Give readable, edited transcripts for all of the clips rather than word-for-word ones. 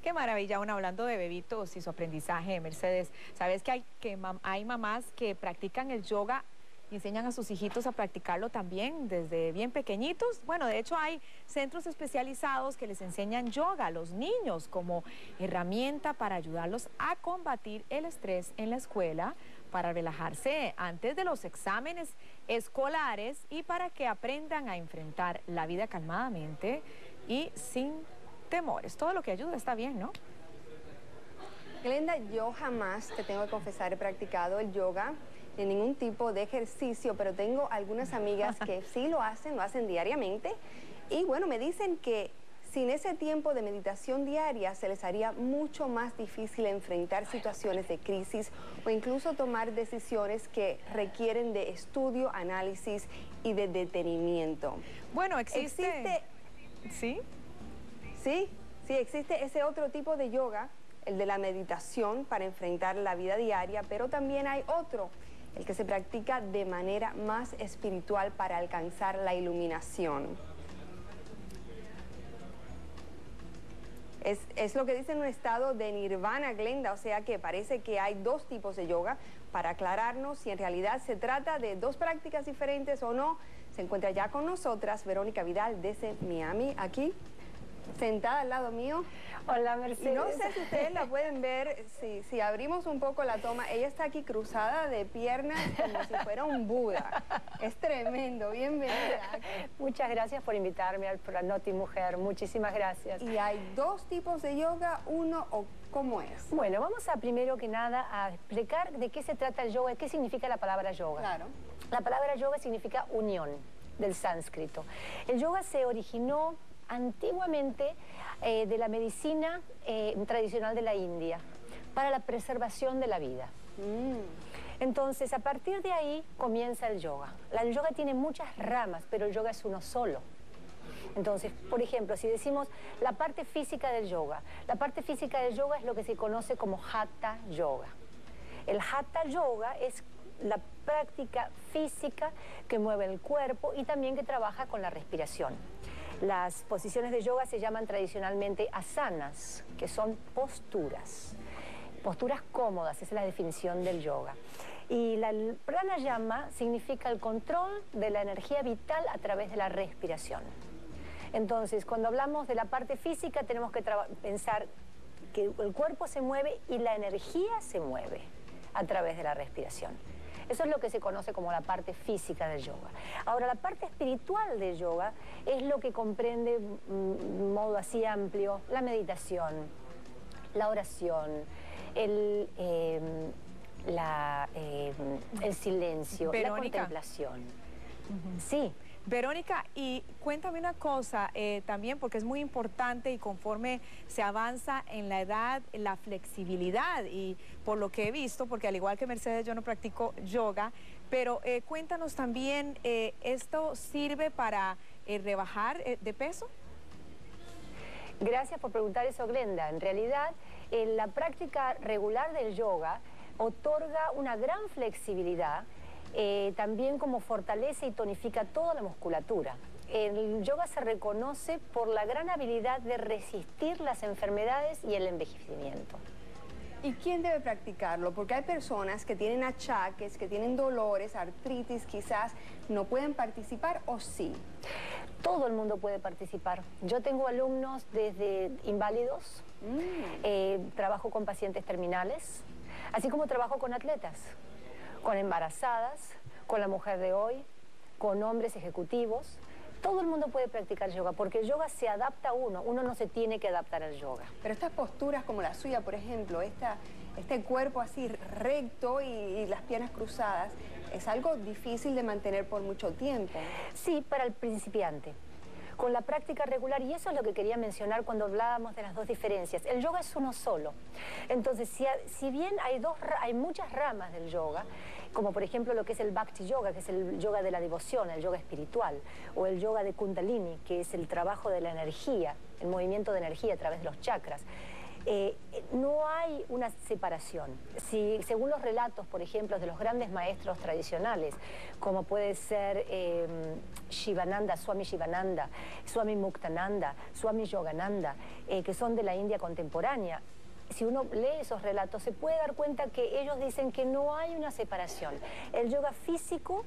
Qué maravilla, bueno, hablando de bebitos y su aprendizaje, Mercedes. ¿Sabes que hay mamás que practican el yoga y enseñan a sus hijitos a practicarlo también desde bien pequeñitos? Bueno, de hecho hay centros especializados que les enseñan yoga a los niños como herramienta para ayudarlos a combatir el estrés en la escuela, para relajarse antes de los exámenes escolares y para que aprendan a enfrentar la vida calmadamente y sin temores. Todo lo que ayuda está bien, ¿no? Glenda, yo jamás, te tengo que confesar, he practicado el yoga en ningún tipo de ejercicio, pero tengo algunas amigas que sí lo hacen diariamente. Y bueno, me dicen que sin ese tiempo de meditación diaria se les haría mucho más difícil enfrentar situaciones de crisis o incluso tomar decisiones que requieren de estudio, análisis y de detenimiento. Bueno, existe... ¿Sí? Sí, existe ese otro tipo de yoga, el de la meditación para enfrentar la vida diaria, pero también hay otro, el que se practica de manera más espiritual para alcanzar la iluminación. Es lo que dice en un estado de nirvana, Glenda, o sea que parece que hay dos tipos de yoga. Para aclararnos si en realidad se trata de dos prácticas diferentes o no, se encuentra ya con nosotras Verónica Vidal desde Miami, aquí, sentada al lado mío. Hola, Mercedes. Y no sé si ustedes la pueden ver, si abrimos un poco la toma, ella está aquí cruzada de piernas como si fuera un Buda. Es tremendo, bienvenida. Muchas gracias por invitarme al programa Noti Mujer, muchísimas gracias. Y hay dos tipos de yoga, uno o ¿cómo es? Bueno, vamos a primero que nada a explicar de qué se trata el yoga, qué significa la palabra yoga. Claro. La palabra yoga significa unión, del sánscrito. El yoga se originó antiguamente de la medicina tradicional de la India para la preservación de la vida. Entonces, a partir de ahí comienza el yoga. El yoga tiene muchas ramas, pero el yoga es uno solo. Entonces, por ejemplo, si decimos la parte física del yoga, la parte física del yoga es lo que se conoce como Hatha Yoga. El Hatha Yoga es la práctica física que mueve el cuerpo y también que trabaja con la respiración. Las posiciones de yoga se llaman tradicionalmente asanas, que son posturas. Posturas cómodas, esa es la definición del yoga. Y el pranayama significa el control de la energía vital a través de la respiración. Entonces, cuando hablamos de la parte física, tenemos que pensar que el cuerpo se mueve y la energía se mueve a través de la respiración. Eso es lo que se conoce como la parte física del yoga. Ahora, la parte espiritual del yoga es lo que comprende, de modo así amplio, la meditación, la oración, el silencio, Verónica. la contemplación. Sí. Verónica, y cuéntame una cosa también, porque es muy importante y conforme se avanza en la edad, la flexibilidad, y por lo que he visto, porque al igual que Mercedes yo no practico yoga, pero cuéntanos también, ¿esto sirve para rebajar de peso? Gracias por preguntar eso, Glenda. En realidad, la práctica regular del yoga otorga una gran flexibilidad, también como fortalece y tonifica toda la musculatura. El yoga se reconoce por la gran habilidad de resistir las enfermedades y el envejecimiento. ¿Y quién debe practicarlo? Porque hay personas que tienen achaques, que tienen dolores, artritis, quizás no pueden participar o sí. Todo el mundo puede participar. Yo tengo alumnos desde inválidos, trabajo con pacientes terminales, así como trabajo con atletas, con embarazadas, con la mujer de hoy, con hombres ejecutivos. Todo el mundo puede practicar yoga, porque el yoga se adapta a uno no se tiene que adaptar al yoga. Pero estas posturas como la suya, por ejemplo, este cuerpo así recto y las piernas cruzadas, es algo difícil de mantener por mucho tiempo. Sí, para el principiante. Con la práctica regular, y eso es lo que quería mencionar cuando hablábamos de las dos diferencias. El yoga es uno solo. Entonces, si bien hay muchas ramas del yoga, como por ejemplo lo que es el Bhakti Yoga, que es el yoga de la devoción, el yoga espiritual, o el yoga de Kundalini, que es el trabajo de la energía, el movimiento de energía a través de los chakras. No hay una separación. Si, según los relatos, por ejemplo, de los grandes maestros tradicionales, como puede ser Shivananda, Swami Muktananda, Swami Yogananda, que son de la India contemporánea, si uno lee esos relatos se puede dar cuenta que ellos dicen que no hay una separación. El yoga físico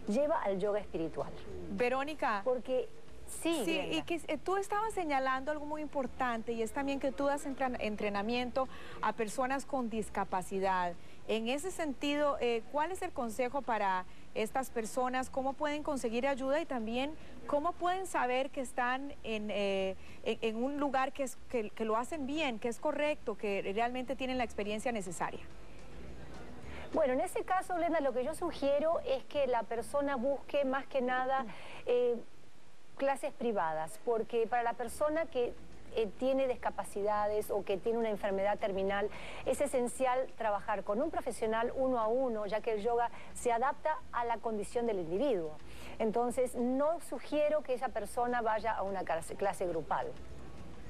lleva al yoga espiritual. Verónica. Porque sí, y que tú estabas señalando algo muy importante, y es también que tú das entrenamiento a personas con discapacidad. En ese sentido, ¿cuál es el consejo para estas personas? ¿Cómo pueden conseguir ayuda? Y también, ¿cómo pueden saber que están en un lugar que lo hacen bien, que es correcto, que realmente tienen la experiencia necesaria? Bueno, en ese caso, Glenda, lo que yo sugiero es que la persona busque más que nada clases privadas, porque para la persona que tiene discapacidades o que tiene una enfermedad terminal, es esencial trabajar con un profesional uno a uno, ya que el yoga se adapta a la condición del individuo. Entonces, no sugiero que esa persona vaya a una clase grupal.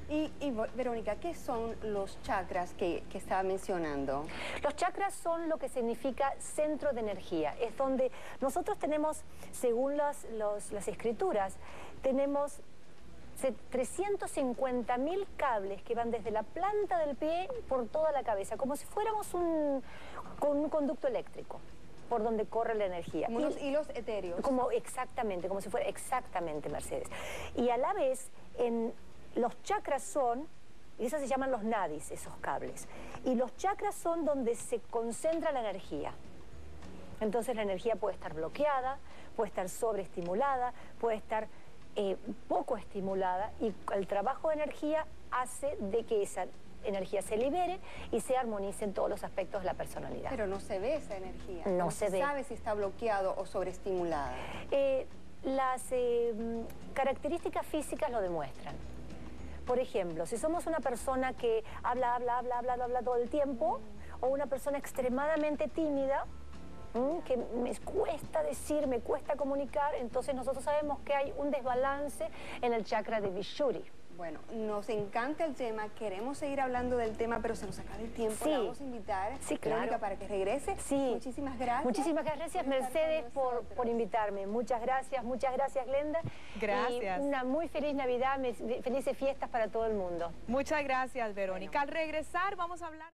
Y Verónica, ¿qué son los chakras que estaba mencionando? Los chakras son lo que significa centro de energía. Es donde nosotros tenemos, según las escrituras, tenemos 350.000 cables que van desde la planta del pie por toda la cabeza, como si fuéramos con un conducto eléctrico por donde corre la energía. Como unos hilos etéreos. Exactamente, como si fuera exactamente, Mercedes. Y a la vez, los chakras son, y esos se llaman los nadis, esos cables, y los chakras son donde se concentra la energía. Entonces la energía puede estar bloqueada, puede estar sobreestimulada, puede estar poco estimulada, y el trabajo de energía hace de que esa energía se libere y se armonice en todos los aspectos de la personalidad. Pero no se ve esa energía. No se ve. ¿Sabe si está bloqueado o sobreestimulada? Las características físicas lo demuestran. Por ejemplo, si somos una persona que habla todo el tiempo, o una persona extremadamente tímida, que me cuesta decir, me cuesta comunicar, entonces nosotros sabemos que hay un desbalance en el chakra de Vishuddhi. Bueno, nos encanta el tema, queremos seguir hablando del tema, pero se nos acaba el tiempo. Sí. La vamos a invitar, claro, Verónica, para que regrese. Sí. Muchísimas gracias. Muchísimas gracias, Mercedes, por invitarme. Muchas gracias, Glenda. Gracias. Y una muy feliz Navidad, felices fiestas para todo el mundo. Muchas gracias, Verónica. Al regresar vamos a hablar...